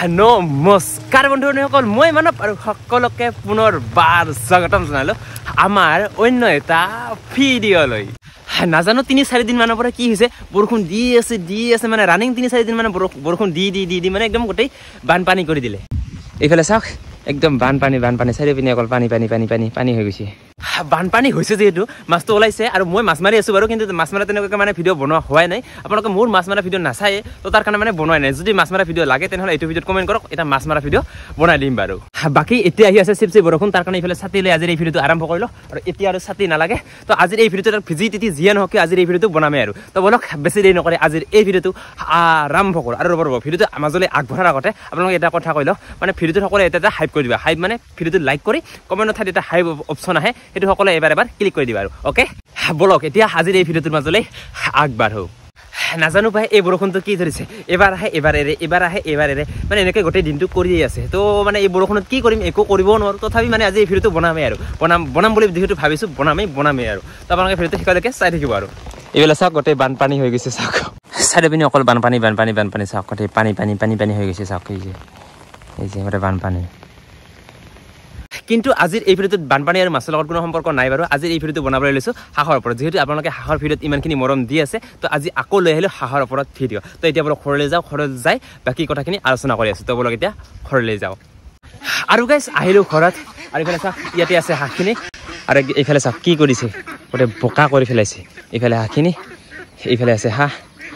নমস্কাৰ বন্ধুসকল মই মানৱ আৰু সকলোকে পুনৰবাৰ স্বাগতম জনালো আমাৰ অন্য এটা ভিডিঅ'লৈ নাজানো 3-4 দিন মানৰ পৰা কি হৈছে বৰষুণ দি আছে মানে ৰানিং 3-4 দিন মানে বৰষুণ দি মানে একদম গোটেই বানপানী কৰি দিলে এইফালে চাওক একদম বানপানী চাৰিওপিনে অকল পানী হৈ গৈছে বানপানী হৈছে যেহেতু মাছটো ওলাইছে আৰু মই মাছ মাৰি আছো বাৰু কিন্তু মাছ মাৰা তেনেকৈ মানে ভিডিঅ' বনোৱা হোৱাই নাই আপোনালোকে মোৰ মাছ মাৰা ভিডিঅ' নাচায় তো তাৰ কাৰণে মানে বনোৱাই নাই যদি মাছ মাৰা ভিডিঅ' লাগে তেনেহ'লে এইটো ভিডিঅ'ত কমেণ্ট কৰক এটা মাছ মাৰা ভিডিঅ' বনাই দিম বাৰু বাকী এতিয়া আহি আছে চিপচি বৰষুণ তাৰ কাৰণে এইফালে ছাতি লৈ আজিৰ এই ভিডিঅ'টো আৰম্ভ কৰিলোঁ আৰু এতিয়া আৰু ছাতি নালাগে তো আজিৰ এই ভিডিঅ'টো ভিজি তিতি যিয়ে নহওক আজিৰ এই ভিডিঅ'টো বনামেই আৰু তো বলক বেছি দেৰি নকৰে আজিৰ এই ভিডিঅ'টো আৰম্ভ কৰোঁ আৰু ৰ'ব ভিডিঅ'টো মাজলৈ আগবঢ়াৰ আগতে আপোনালোকে এটা কথা কৈ লওক মানে ভিডিঅ'টো সকলোৱে এটা হাইপ কৰি দিবা হাইপ মানে ভিডিঅ'টো লাইক কৰি কমেণ্টৰ ঠাইত এটা হাইপ অপশ্যন আহে সেইটো সকলোৱে এবাৰ ক্লিক কৰি দিবা আৰু অ'কে বলক এতিয়া আজিৰ এই ভিডিঅ'টোৰ মাজলৈ আগবাঢ়ো নাজানো পাই এই বৰষুণটো কি ধৰিছে এবাৰ আহে এবাৰ এৰে মানে এনেকৈ গোটেই দিনটো কৰিয়েই আছে তো মানে এই বৰষুণত কি কৰিম একো কৰিবও নোৱাৰোঁ তথাপি মানে আজি এই ভিডিঅ'টো বনামেই আৰু বনাম বুলি যিহেতু ভাবিছোঁ বনামেই আৰু তো আপোনালোকে ভিডিঅ'টো শেষলৈকে চাই থাকিব আৰু এইবিলাক চাওক গোটেই বানপানী হৈ গৈছে চাওক চাৰিওপিনে অকল বানপানী চাওক গোটেই পানী হৈ গৈছে চাওক এই যে গোটেই বানপানী কিন্তু আজিৰ এই ভিডিঅ'টোত বানপানী আৰু মাছৰ লগত কোনো সম্পৰ্ক নাই বাৰু আজিৰ এই ভিডিঅ'টো বনাবলৈ লৈছোঁ হাঁহৰ ওপৰত যিহেতু আপোনালোকে হাঁহৰ ভিডিঅ'ত ইমানখিনি মৰম দি আছে তো আজি আকৌ লৈ আহিলোঁ হাঁহৰ ওপৰত ভিডিঅ' তো এতিয়া বলক ঘৰলৈ যাওঁ ঘৰত যাই বাকী কথাখিনি আলোচনা কৰি আছোঁ তো বলক এতিয়া ঘৰলৈ যাওঁ আৰু গাইছ আহিলোঁ ঘৰত আৰু এইফালে চাওক ইয়াতে আছে হাঁহখিনি আৰু এইফালে চাওক কি কৰিছে গোটেই বোকা কৰি পেলাইছে এইফালে হাঁহখিনি এইফালে আছে হাঁহ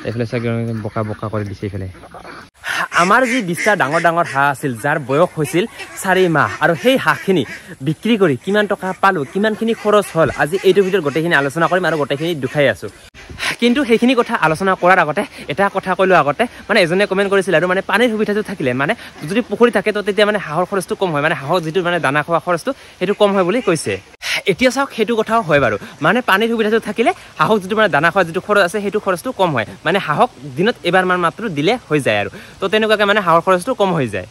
এইফালে চাওক বোকা কৰি দিছে এইফালে আমাৰ যি 20টা ডাঙৰ হাঁহ আছিল যাৰ বয়স হৈছিল 4 মাহ আৰু সেই হাঁহখিনি বিক্ৰী কৰি কিমান টকা পালোঁ কিমানখিনি খৰচ হ'ল আজি এইটো ভিডিঅ'ত গোটেইখিনি আলোচনা কৰিম আৰু গোটেইখিনি দুখাই আছোঁ কিন্তু সেইখিনি কথা আলোচনা কৰাৰ আগতে এটা কথা কৈলোঁ আগতে মানে এজনে কমেণ্ট কৰিছিল আৰু মানে পানীৰ সুবিধাটো থাকিলে মানে যদি পুখুৰী থাকে তো তেতিয়া মানে হাঁহৰ খৰচটো কম হয় মানে হাঁহৰ যিটো মানে দানা খোৱা খৰচটো সেইটো কম হয় বুলি কৈছে এতিয়া চাওক সেইটো কথাও হয় বাৰু মানে পানীৰ সুবিধাটো থাকিলে হাঁহক যিটো মানে দানা খোৱা যিটো খৰচ আছে সেইটো খৰচটো কম হয় মানে হাঁহক দিনত এবাৰ মান মাত্ৰ দিলে হৈ যায় আৰু তো তেনেকুৱাকৈ মানে হাঁহৰ খৰচটো কম হৈ যায়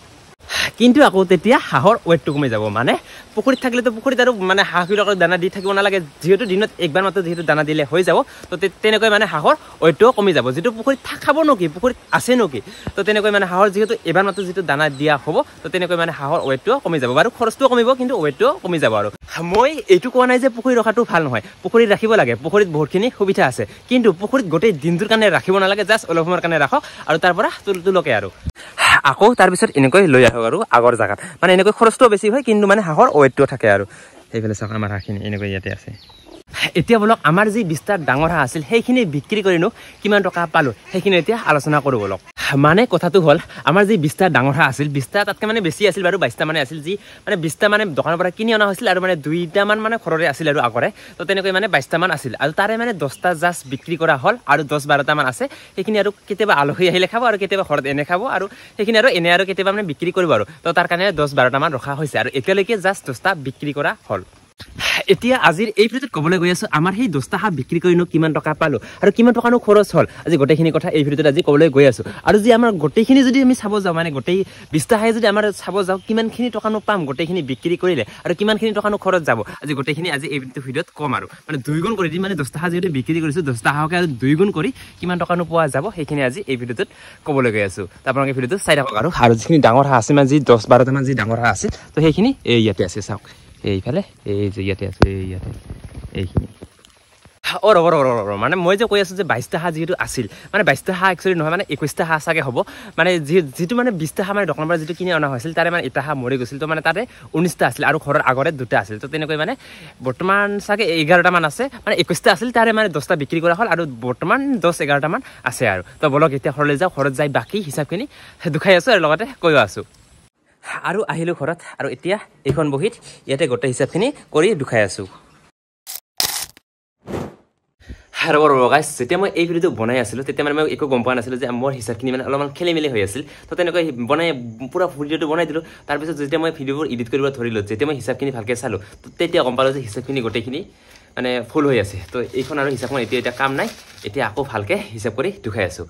কিন্তু আকৌ তেতিয়া হাঁহৰ ৱেটটো কমি যাব মানে পুখুৰীত থাকিলেতো পুখুৰীত আৰু মানে হাঁহবিলাকৰ দানা দি থাকিব নালাগে যিহেতু দিনত একবাৰ মাত্ৰ যিহেতু দানা দিলে হৈ যাব তো তেনেকৈ মানে হাঁহৰ ৱেটটোও কমি যাব যিটো পুখুৰীত খাব নেকি পুখুৰীত আছে নেকি তো তেনেকৈ মানে হাঁহৰ যিহেতু এবাৰ মাত্ৰ যিটো দানা দিয়া হ'ব তো তেনেকৈ মানে হাঁহৰ ৱেটটোও কমি যাব বাৰু খৰচটোও কমিব কিন্তু ৱেটটোও কমি যাব আৰু মই এইটো কোৱা নাই যে পুখুৰী ৰখাটো ভাল নহয় পুখুৰীত ৰাখিব লাগে পুখুৰীত বহুতখিনি সুবিধা আছে কিন্তু পুখুৰীত গোটেই দিনটোৰ কাৰণে ৰাখিব নালাগে জাষ্ট অলপ সময়ৰ কাৰণে ৰাখক আৰু তাৰ পৰা তোলকে আৰু আকৌ তাৰপিছত এনেকৈ লৈ আহক আৰু আগৰ জেগাত মানে এনেকৈ খৰচটোও বেছি হয় কিন্তু মানে হাঁহৰ ৱেটটোও থাকে আৰু সেইফালে চাওক আমাৰ হাঁহখিনি এনেকৈ ইয়াতে আছে এতিয়া বলক আমাৰ যি 20টা ডাঙৰ হাঁহ আছিল সেইখিনি বিক্ৰী কৰিনো কিমান টকা পালোঁ সেইখিনি এতিয়া আলোচনা কৰোঁ বলক মানে কথাটো হ'ল আমাৰ যি 20টা ডাঙৰ হাঁহ আছিল 20টা তাতকৈ মানে বেছি আছিল বাৰু 22টা মানে আছিল যি মানে 20টা মানে দোকানৰ পৰা কিনি অনা হৈছিল আৰু মানে 2টামান মানে ঘৰৰে আছিল আৰু আগৰে তো তেনেকৈ মানে 22টামান আছিল আৰু তাৰে মানে 10টা জাষ্ট বিক্ৰী কৰা হ'ল আৰু 10-12টামান আছে সেইখিনি আৰু কেতিয়াবা আলহী আহিলে খাব আৰু কেতিয়াবা ঘৰত এনে খাব আৰু সেইখিনি আৰু এনে আৰু কেতিয়াবা মানে বিক্ৰী কৰিব আৰু তো তাৰ কাৰণে 10-12টামান ৰখা হৈছে আৰু এতিয়ালৈকে জাষ্ট 10টা বিক্ৰী কৰা হ'ল এতিয়া আজিৰ এই ভিডিঅ'ত ক'বলৈ গৈ আছোঁ আমাৰ সেই 10টা হাঁহ বিক্ৰী কৰিনো কিমান টকা পালোঁ আৰু কিমান টকানো খৰচ হ'ল আজি গোটেইখিনি কথা এই ভিডিঅ'ত আজি ক'বলৈ গৈ আছোঁ আৰু যি আমাৰ গোটেইখিনি যদি আমি চাব যাওঁ মানে গোটেই 20টা হাঁহে যদি আমাৰ চাব যাওঁ কিমানখিনি টকানো পাম গোটেইখিনি বিক্ৰী কৰিলে আৰু কিমানখিনি টকানো খৰচ যাব আজি গোটেইখিনি আজি এই ভিডিঅ'ত ক'ম আৰু মানে 2 গুণ কৰি দিম মানে 10টা হাঁহ যিহেতু বিক্ৰী কৰিছোঁ 10টা হাঁহকে আৰু 2 গুণ কৰি কিমান টকানো পোৱা যাব সেইখিনি আজি এই ভিডিঅ'টোত ক'বলৈ গৈ আছোঁ তো আপোনালোকে ভিডিঅ'টো চাই থাকক আৰু যিখিনি ডাঙৰ হাঁহ আছে মানে যি 10-12টামান যি ডাঙৰ হাঁহ আছিল তো সেইখিনি এই ইয়াতে আছে চাওক এইফালে এই যে ইয়াতে আছে এইখিনি ৰ'ব মানে মই যে কৈ আছোঁ যে 22টা হাঁহ যিহেতু আছিল মানে 22টা হাঁহ একচুৱেলি নহয় মানে 21টা হাঁহ চাগে হ'ব মানে যিটো মানে 20টা হাঁহ মানে দোকানৰ পৰা যিটো কিনি অনা হৈছিল তাৰে মানে এটা হাঁহ মৰি গৈছিল তো মানে তাতে 19টা আছিল আৰু ঘৰৰ আগৰে 2টা আছিল তো তেনেকৈ মানে বৰ্তমান চাগে 11টামান আছে মানে 21টা আছিল তাৰে মানে 10টা বিক্ৰী কৰা হ'ল আৰু বৰ্তমান 10-11টামান আছে আৰু তো বলক এতিয়া ঘৰলৈ যাওঁ ঘৰত যাই বাকী হিচাপখিনি দুখাই আছোঁ আৰু লগতে কৈও আছোঁ আৰু আহিলোঁ ঘৰত আৰু এতিয়া এইখন বহীত ইয়াতে গোটেই হিচাপখিনি কৰি দুখাই আছোঁ ৰ'ব গাইছ যেতিয়া মই এই ভিডিঅ'টো বনাই আছিলোঁ তেতিয়া মানে মই একো গম পোৱা নাছিলোঁ যে মোৰ হিচাপখিনি মানে অলপমান খেলিমেলি হৈ আছিল তো তেনেকৈ বনাই পুৰা ভিডিঅ'টো বনাই দিলোঁ তাৰপিছত যেতিয়া মই ভিডিঅ'বোৰ এডিট কৰিব ধৰিলোঁ যেতিয়া মই হিচাপখিনি ভালকৈ চালোঁ তো তেতিয়া গম পালোঁ যে হিচাপখিনি গোটেইখিনি মানে ফুল হৈ আছে তো এইখন আৰু হিচাপখন এতিয়া কাম নাই এতিয়া আকৌ ভালকৈ হিচাপ কৰি দুখাই আছোঁ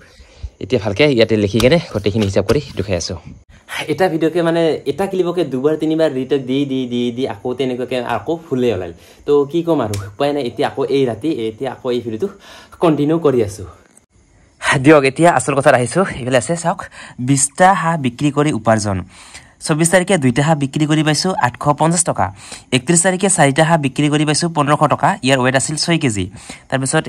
এতিয়া ভালকৈ ইয়াতে লিখি কেনে গোটেইখিনি হিচাপ কৰি দুখাই আছোঁ এটা ভিডিঅ'কে মানে এটা ক্লিপকে 2-3 ৰিটেক দি আকৌ তেনেকুৱাকৈ আকৌ ফুলে ওলাল তো কি ক'ম আৰু উপায় নাই এতিয়া আকৌ এই ৰাতি এতিয়া আকৌ এই ভিডিঅ'টো কণ্টিনিউ কৰি আছোঁ দিয়ক এতিয়া আসল কথা আহিছো ইফালে আছে চাওক 20টা হাঁহ বিক্ৰী কৰি উপাৰ্জন 24 তাৰিখে 2টা হাঁহ বিক্ৰী কৰি পাইছো 850 টকা 31 তাৰিখে 4টা হাঁহ বিক্ৰী কৰি পাইছো 1500 টকা ইয়াৰ ওয়েট আছিল 6 কেজি তাৰ পিছত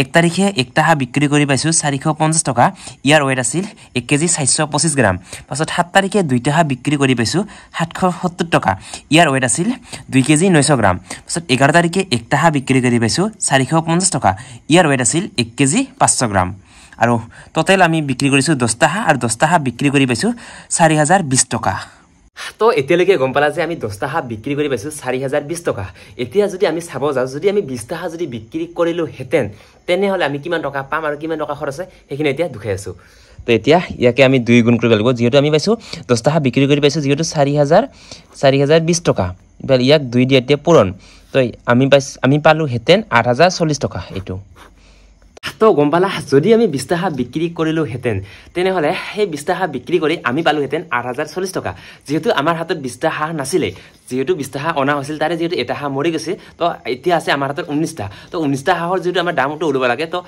1 তাৰিখে 1টা হাঁহ বিক্ৰী কৰি পাইছো 450 টকা ইয়াৰ ওয়েট আছিল 1 কেজি 425 গ্ৰাম পাছত 7 তাৰিখে 2টা হাঁহ বিক্ৰী কৰি পাইছো 770 টকা ইয়াৰ ওয়েট আছিল 2 কেজি 900 গ্ৰাম পাছত 11 তাৰিখে 1টা হাঁহ বিক্ৰী কৰি পাইছো 450 টকা ইয়াৰ ওয়েট আছিল 1 কেজি 500 গ্ৰাম আৰু টোটাল আমি বিক্ৰী কৰিছো 10টা হাঁহ আৰু 10টা হাঁহ বিক্ৰী কৰি পাইছো 4020 টকা তো এতিয়ালৈকে গম পালা যে আমি 10টা হাঁহ বিক্ৰী কৰি পাইছো 4020 টকা এতিয়া যদি আমি চাব যাও যদি আমি 20টা হাঁহ যদি বিক্ৰী কৰিলো হেতেন তেনেহলে আমি কিমান টকা পাম আৰু কিমান টকা খৰচ হয় সেইখিনি এতিয়া দুখাই আছো তো এতিয়া ইয়াকে আমি 2 গুণ কৰিব লাগিব যেহেতু আমি পাইছো 10টা হাঁহ বিক্ৰী কৰি পাইছো যেহেতু 4020 টকা ইবাল ইয়াক 2 দিয়ে এতিয়া পূৰণ তো আমি পালো হেতেন 8040 টকা এটো তো গম পালা যদি আমি 20টা হাঁহ বিক্ৰী কৰিলো হেতেন তেনেহলে সেই 20টা হাঁহ বিক্ৰী কৰি আমি পালো হেতেন 8040 টকা যেহেতু আমাৰ হাতত 20টা হাঁহ নাছিলে যেহেতু 20টা হাঁহ অনা হৈছিল তাৰে যেহেতু এটা হাঁহ মৰি গৈছে তো এতিয়া আছে আমাৰ হাতত 19টা তো 19টা হাঁহৰ যেহেতু আমাৰ দামটো উলিব লাগে তো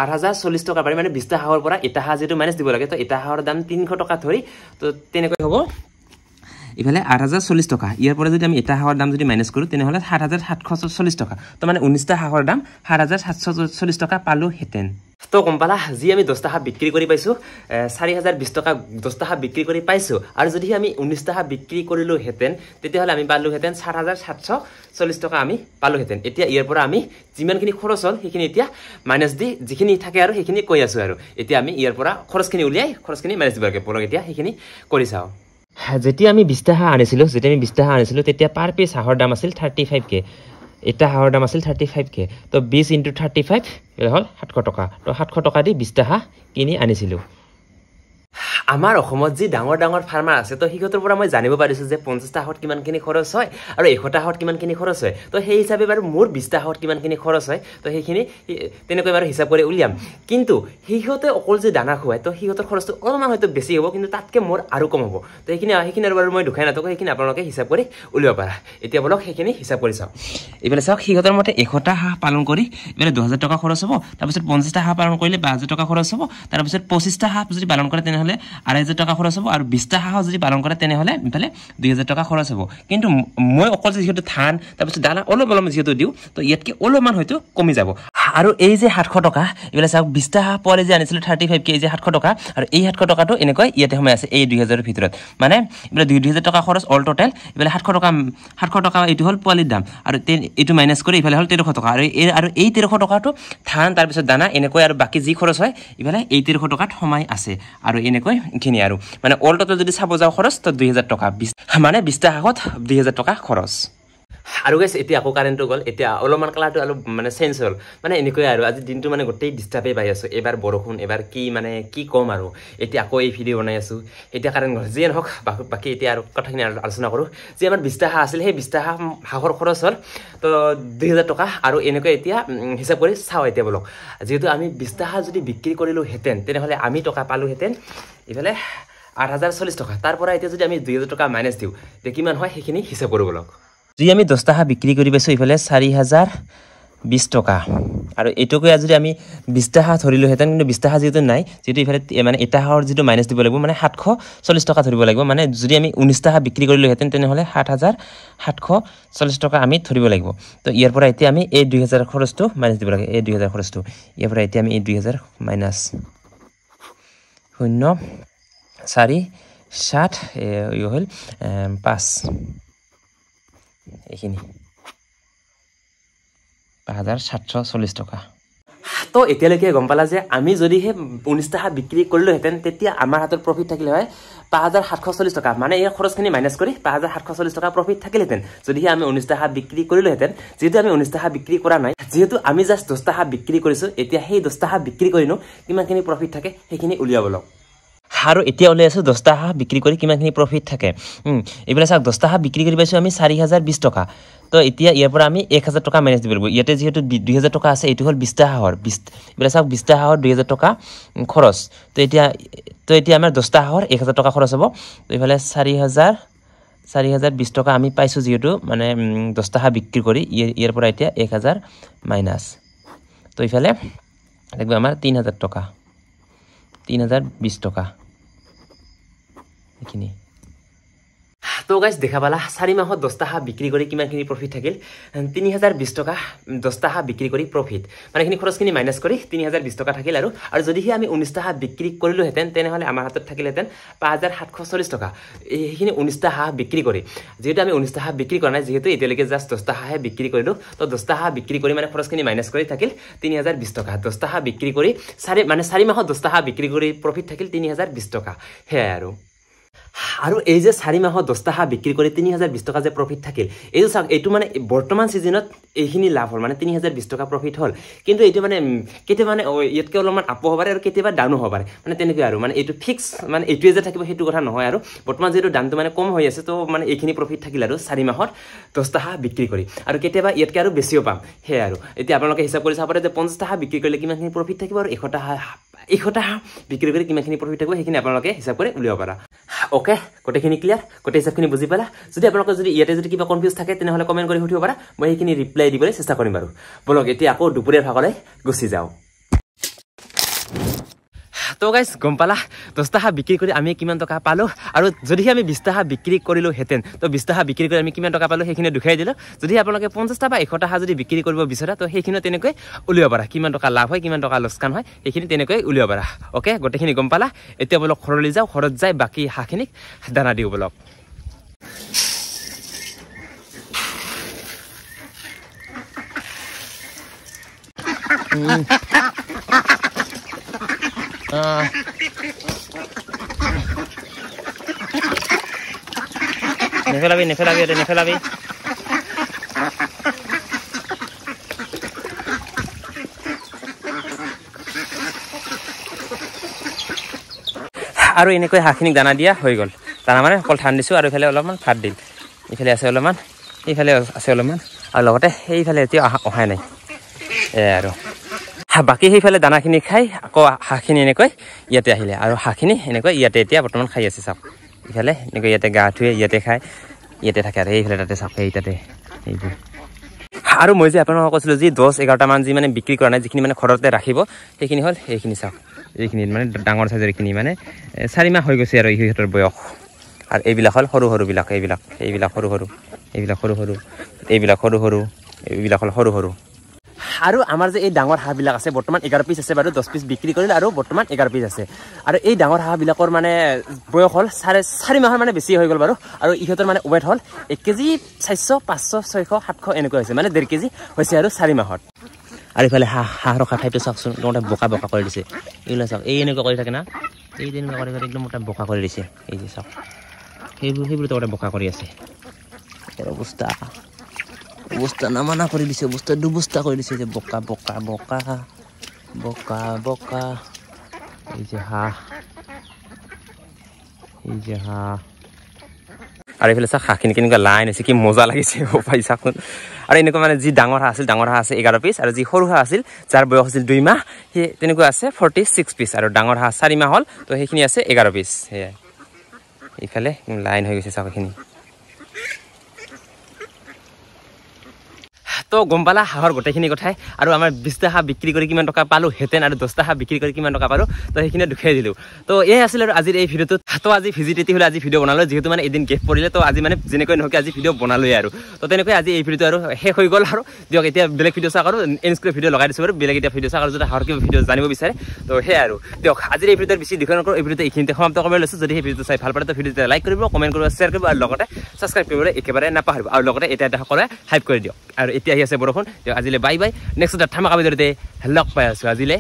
8040 টকা পাৰি মানে 20টা হাঁহৰ পৰা এটা হাঁহ যেহেতু মাইনাছ দিব লাগে তো এটা হাঁহৰ দাম 300 টকা ধৰি তো তেনেকৈ হ'ব ইফালে 8040 টকা ইয়াৰ পৰা যদি আমি এটা হাঁহৰ দাম যদি মাইনাছ কৰো তেনেহলে 7740 টকা তো মানে 19টা হাঁহৰ দাম 7740 টকা পালো হেতেন তো গম পালা যি আমি 10টা হাঁহ বিক্ৰী কৰি পাইছো 4020 টকা 10টা হাঁহ বিক্ৰী কৰি পাইছো আৰু যদি আমি 19টা হাঁহ বিক্ৰী কৰিলো হেতেন তেতিয়াহলে আমি পালো হেতেন 7740 টকা আমি পালো হেতেন এতিয়া ইয়াৰ পৰা আমি যিমানখিনি খৰচ হল সেইখিনি এতিয়া মাইনাছ দি যিখিনি থাকে আৰু সেইখিনি কৈ আছো আৰু এতিয়া আমি ইয়াৰ পৰা খৰচখিনি উলিয়াই খৰচখিনি মাইনাছ দিব লাগে পলক এতিয়া সেইখিনি কৰি চাও যেতিয়া আমি 20টা হাঁহ আনিছিলো তেতিয়া পাৰ পিস হাঁহৰ দাম আছিল 35k এটা হাঁহৰ দাম আছিল 35k তো 20 * 35 এ হল 700 টকা তো 700 টকা দি 20টা হাঁহ কিনি আনিছিলো আমাৰ অসমত যি ডাঙৰ ডাঙৰ ফাৰ্মাৰ আছে তো হিগতৰ পৰা মই জানিব পাৰিছো যে 50টা হাঁহত কিমানখিনি খৰচ হয় আৰু 100টা হাঁহত কিমানখিনি খৰচ হয় তো সেই হিচাপে বাৰু মোৰ 20টা হাঁহত কিমানখিনি খৰচ হয় তো সেইখিনি তেনেকৈ বাৰু হিচাপ কৰি উলিয়াম কিন্তু হিগতে অকল যে দানা খুৱায় তো হিগতৰ খৰচটো অলপমান হয়তো বেছি হ'ব কিন্তু তাতকে মোৰ আৰু কম হ'ব তো সেইখিনি বাৰু মই দুখাই নাথাকো সেইখিনি আপোনালোকে হিচাপ কৰি উলিয়াব পাৰা এতিয়া বলক সেইখিনি হিচাপ কৰি চাও ইফালে চাওক হিগতৰ মতে 100টা হাঁহ পালন কৰি ইফালে 2000 টকা খৰচ হ'ব তাৰপিছত 50টা হাঁহ পালন কৰিলে 12000 টকা খৰচ হ'ব তাৰপিছত 25টা হাঁহ যদি পালন কৰে তেনেহলে 2000 টকা খৰচ হ'ব আৰু 20টা হাঁহ যদি পালন কৰে তেনেহলে ইফালে 2000 টকা খৰচ হ'ব কিন্তু মই অকল যেহেতু ধান তাৰপিছত দানা অলপ যেহেতু দিও তো ইয়াতকে অলপমান হয়তো কমি যাব আৰু এই যে 700 টকা ইফালে চাওক 20টা হাঁহ পৰে যে আনিছিল 35k যে 700 টকা আৰু এই 700 টকাটো এনেকৈ ইয়াতে সোমাই আছে এই 2000 ৰ ভিতৰত মানে ইফালে 2000 টকা খৰচ অল টোটাল ইফালে 700 টকা এইটো হল পোৱালিৰ দাম আৰু এইটো মাইনাছ কৰি ইফালে হল 1300 টকা আৰু এই 1300 টকাটো ধান তাৰপিছত দানা এনেকৈ আৰু বাকি যি খৰচ হয় ইফালে এই 1300 টকাত সোমাই আছে আৰু এনেকৈ খিনি আৰু মানে অল টোটাল যদি চাব যাও খৰচ তো 2000 টকা মানে 20টা হাঁহত 2000 টকা খৰচ আৰু গাইস এতিয়া আকৌ কাৰেন্টটো গল এতিয়া অলপমান কালাৰটো অলপ মানে চেঞ্জ হল মানে এনেকৈ আৰু আজি দিনটো মানে গোটেই ডিস্টাৰ্বই পাই আছো এবাৰ বৰষুণ এবাৰ কি মানে কি কম আৰু এতিয়া আকৌ এই ভিডিও বনাই আছো এতিয়া কাৰেন্ট গল যি নহক বাকি এতিয়া আৰু কথাখিনি আলোচনা কৰো যে আমাৰ 20টা হাঁহ আছিল সেই 20টা হাঁহৰ খৰচ হল তো 2000 টকা আৰু এনেকৈ এতিয়া হিচাপ কৰি চাও এতিয়া বলক যেহেতু আমি 20টা হাঁহ যদি বিক্ৰী কৰিলো হেতেন তেনেহলে আমি টকা পালো হেতেন ইফালে 8040 টকা তাৰ পৰা এতিয়া যদি আমি 2000 টকা মাইনাছ দিও তে কিমান হয় সেইখিনি হিচাপ কৰো বলক যদি আমি 10টা হাঁহ বিক্ৰী কৰি পাইছো ইফালে 4020 টকা আৰু এটুকৈ যদি আমি 20টা হাঁহ ধৰিলো হেতেন কিন্তু 20টা হাঁহ যেহেতু নাই যেহেতু ইফালে মানে এটা হাঁহৰ যেটো মাইনাছ দিব লাগিব মানে 740 টকা ধৰিব লাগিব মানে যদি আমি 19টা হাঁহ বিক্ৰী কৰিলো হেতেন তেনেহলে 7740 টকা আমি ধৰিব লাগিব তো ইয়াৰ পৰা এতিয়া আমি এই 2000 খৰচটো মাইনাছ দিব লাগে এই 2000 খৰচটো ইয়াৰ পৰা এতিয়া আমি এই 2000 মাইনাছ 0 4 7 এই হল 5 এইখিনি 5740 টকা তো এতিয়ালৈকে গম পালা যে আমি যদি হে 19টা হাঁহ বিক্ৰী কৰিলো হেতেন তেতিয়া আমাৰ হাতত প্ৰফিট থাকিলে হয় 5740 টকা মানে এই খৰচখিনি মাইনাছ কৰি 5740 টকা প্ৰফিট থাকিলেহেতেন যদি আমি 19টা হাঁহ বিক্ৰী কৰিলো হেতেন যেহেতু আমি 19টা হাঁহ বিক্ৰী কৰা নাই যেহেতু আমি জাস্ট 10টা হাঁহ বিক্ৰী কৰিছো এতিয়া সেই 10টা হাঁহ বিক্ৰী কৰিনো কিমানখিনি প্ৰফিট থাকে সেইখিনি উলিয়াব লওক আৰু এতিয়া ওলাই আছে 10টা হাঁহ বিক্ৰী কৰি কিমানখিনি প্ৰফিট থাকে এইবিলাক চাওক 10টা হাঁহ বিক্ৰী কৰি পাইছো আমি 4020 টকা তো এতিয়া ইয়াৰ পৰা আমি 1000 টকা মাইনাছ দিব লাগিব ইয়াতে যেহেতু 2000 টকা আছে এইটো হল 20টা হাঁহৰ এইবিলাক চাওক 20টা হাঁহৰ 2000 টকা খৰচ তো এতিয়া আমাৰ 10টা হাঁহৰ 1000 টকা খৰচ হ'ব তো ইফালে 4020 টকা আমি পাইছো যেহেতু মানে 10টা হাঁহ বিক্ৰী কৰি ইয়াৰ পৰা এতিয়া 1000 মাইনাছ তো ইফালে দেখব আমাৰ 3000 টকা 3020 টকা এইখিনি তো গাইজ দেখা পালা 4 মাহত 10টা হাঁহ বিক্ৰী কৰি কিমানখিনি প্ৰফিট থাকিল 3020 টকা 10টা হাঁহ বিক্ৰী কৰি প্ৰফিট মানে এইখিনি খৰচখিনি মাইনাছ কৰি 3020 টকা থাকিল আৰু যদিহে আমি 19টা হাঁহ বিক্ৰী কৰিলোহেঁতেন তেনেহ'লে আমাৰ হাতত থাকিলহেঁতেন 5740 টকা এইখিনি 19টা হাঁহ বিক্ৰী কৰি যেহেতু আমি 19টা হাঁহ বিক্ৰী কৰা নাই যেহেতু এতিয়ালৈকে জাষ্ট 10টা হাঁহে বিক্ৰী কৰিলোঁ তো 10টা হাঁহ বিক্ৰী কৰি মানে খৰচখিনি মাইনাছ কৰি থাকিল 3020 টকা 10টা হাঁহ বিক্ৰী কৰি 4 মাহত 10টা হাঁহ বিক্ৰী কৰি প্ৰফিট থাকিল 3020 টকা সেয়াই আৰু এই যে 4 মাহত 10টা হাঁহ বিক্ৰী কৰি 3020 টকা যে প্ৰফিট থাকিল এইটো চাওক এইটো মানে বৰ্তমান সিজনত এইখিনি লাভ হ'ল মানে 3020 টকা প্ৰফিট হ'ল কিন্তু এইটো মানে কেতিয়াবা মানে ইয়াতকৈ অলপমান আপ হ'ব পাৰে আৰু কেতিয়াবা ডাউনো হ'ব পাৰে মানে তেনেকৈ আৰু মানে এইটো ফিক্স মানে এইটোৱে যে থাকিব সেইটো কথা নহয় আৰু বৰ্তমান যেটো দামটো মানে কম হৈ আছে তো মানে এইখিনি প্ৰফিট থাকিল আৰু 4 মাহত 10টা হাঁহ বিক্ৰী কৰি আৰু কেতিয়াবা ইয়াতকৈ আৰু বেছিও পাম সেয়াই আৰু এতিয়া আপোনালোকে হিচাপ কৰি চাব পাৰে যে 50টা হাঁহ বিক্ৰী কৰিলে কিমানখিনি প্ৰফিট থাকিব আৰু 100টা হাঁহ বিক্ৰী কৰি কিমানখিনি প্ৰফিট থাকিব সেইখিনি আপোনালোকে হিচাপ কৰি উলিয়াব পাৰা ওকে গোটেইখিনি ক্লিয়াৰ গোটেই হিচাপখিনি বুজি পালা যদি আপোনালোকে যদি ইয়াতে যদি কিবা কনফিউজ থাকে তেনেহ'লে কমেণ্ট কৰি সুধিব পাৰা মই সেইখিনি ৰিপ্লাই দিবলৈ চেষ্টা কৰিম বাৰু বলক এতিয়া আকৌ দুপৰীয়াৰ ভাগলৈ গুচি যাওঁ তো গাইজ গম পালা 10টা হাঁহ বিক্ৰী কৰি আমি কিমান টকা পালোঁ আৰু যদিহে আমি 20টা হাঁহ বিক্ৰী কৰিলোহেঁতেন তো 20টা হাঁহ বিক্ৰী কৰি আমি কিমান টকা পালোঁ সেইখিনি দেখুৱাই দিলোঁ যদি আপোনালোকে 50টা বা 100টা হাঁহ যদি বিক্ৰী কৰিব বিচাৰা তো সেইখিনি তেনেকৈ উলিয়াব পাৰা কিমান টকা লাভ হয় কিমান টকা লোকচান হয় সেইখিনি তেনেকৈ উলিয়াব পাৰা ওকে গোটেইখিনি গম পালা এতিয়া বলক ঘৰলৈ যাওঁ ঘৰত যাই বাকী হাঁহখিনিক দানা দিওঁ বলক নেফেলাবি আৰু এনেকৈ হাঁহখিনিক দানা দিয়া হৈ গ'ল দানা মানে অকল ধান দিছোঁ আৰু এইফালে অলপমান ভাত দিল এইফালে আছে অলপমান এইফালে আছে অলপমান আৰু লগতে সেইফালে এতিয়া অহাই নাই আৰু বাকী সেইফালে দানাখিনি খাই আকৌ হাঁহখিনি এনেকৈ ইয়াতে আহিলে আৰু হাঁহখিনি এনেকৈ ইয়াতে এতিয়া বৰ্তমান খাই আছে চাওক ইফালে এনেকৈ ইয়াতে গা ধুৱে ইয়াতে খায় ইয়াতে থাকে আৰু এইফালে তাতে চাওক এই তাতে এইবোৰ আৰু মই যে আপোনালোকক কৈছিলোঁ যি 10-11টা মান যি মানে বিক্ৰী কৰা নাই যিখিনি মানে ঘৰতে ৰাখিব সেইখিনি হ'ল এইখিনি চাওক এইখিনি মানে ডাঙৰ চাইজৰ এইখিনি মানে 4 মাহ হৈ গৈছে আৰু ইহঁতৰ বয়স আৰু এইবিলাক হ'ল সৰুবিলাক এইবিলাক সৰু আৰু আমাৰ যে এই ডাঙৰ হাঁহবিলাক আছে বৰ্তমান 11 পিচ আছে বাৰু 10 পিচ বিক্ৰী কৰিলে আৰু বৰ্তমান 11 পিচ আছে আৰু এই ডাঙৰ হাঁহবিলাকৰ মানে বয়স হ'ল 4.5 মাহৰ মানে বেছি হৈ গ'ল বাৰু আৰু ইহঁতৰ মানে ৱেট হ'ল 1 কেজি 400 500 600 700 এনেকুৱা হৈছে মানে 1.5 কেজি হৈছে আৰু 4 মাহত আৰু ইফালে হাঁহ ৰখা ঠাইটো চাওকচোন একদম বোকা কৰি দিছে এইবিলাক চাওক এই এনেকুৱা কৰি থাকে না এই তেনেকুৱা কৰি একদম বোকা কৰি দিছে এই যে চাওক সেইবোৰ তো বোকা কৰি আছে অৱস্থা নামানা কৰি দিছে অৱস্থা দুবস্থা কৰি দিছে যে বোকা এই যে হাঁহ আৰু এইফালে চাওক হাঁহখিনি কেনেকুৱা লাইন হৈছে কি মজা লাগিছে পাই চাওকচোন আৰু এনেকুৱা মানে যি ডাঙৰ হাঁহ আছে 11 পিচ আৰু যি সৰু হাঁহ আছিল যাৰ বয়স আছিল 2 মাহ সেই তেনেকুৱা আছে 46 পিচ আৰু ডাঙৰ হাঁহ 4 মাহ হ'ল তো সেইখিনি আছে 11 পিচ সেয়াই এইফালে লাইন হৈ গৈছে চাওক এইখিনি তো গম পালা হাঁহৰ গোটেইখিনি কথাই আৰু আমাৰ 20টা হাঁহ বিক্ৰী কৰি কিমান টকা পালোঁ হেঁতেন আৰু 10টা হাঁহ বিক্ৰী কৰি কিমান টকা পালোঁ তো সেইখিনি দেখুৱাই দিলোঁ তো এই আছিল আৰু আজিৰ এই ভিডিঅ'টোত তো আজি ভিজিটেটি হ'লে আজি ভিডিঅ' বনালোঁ যিহেতু মানে এদিন গেপ পৰিলে তো আজি মানে যেনেকৈ নহওক আজি ভিডিঅ' বনালোৱে আৰু তো তেনেকৈ আজি এই ভিডিঅ'টো আৰু শেষ হৈ গ'ল আৰু দিয়ক এতিয়া বেলেগ ভিডিঅ' চাওক আৰু এনস্ক্ৰিপ্ট ভিডিঅ' লগাই দিছোঁ বাৰু বেলেগ এতিয়া ভিডিঅ' চাওক আৰু যদি হাঁহৰ কিবা ভিডিঅ' জানিব বিচাৰে তো সেয়াই আৰু দিয়ক আজিৰ এই ভিডিঅ'টো বেছি দীঘল নকৰোঁ এই ভিডিঅ'টো এইখিনিতে সমাপ্ত কৰিব লৈছোঁ যদি সেই ভিডিঅ'টো চাই ভাল পালে তো ভিডিঅ'টো লাইক কৰিব কমেণ্ট কৰিব শ্বেয়াৰ কৰিব আৰু লগতে ছাবস্ক্ৰাইব কৰিবলৈ একেবাৰে নাপাহৰিব আৰু লগতে এটা সকলোৱে হাইপ কৰি দিয়ক আৰু এতিয়া আহি আছে বৰষুণ আজিলৈ বাই নেক্সট ধামাকা ভিডিঅ'তে লগ পাই আছোঁ আজিলৈ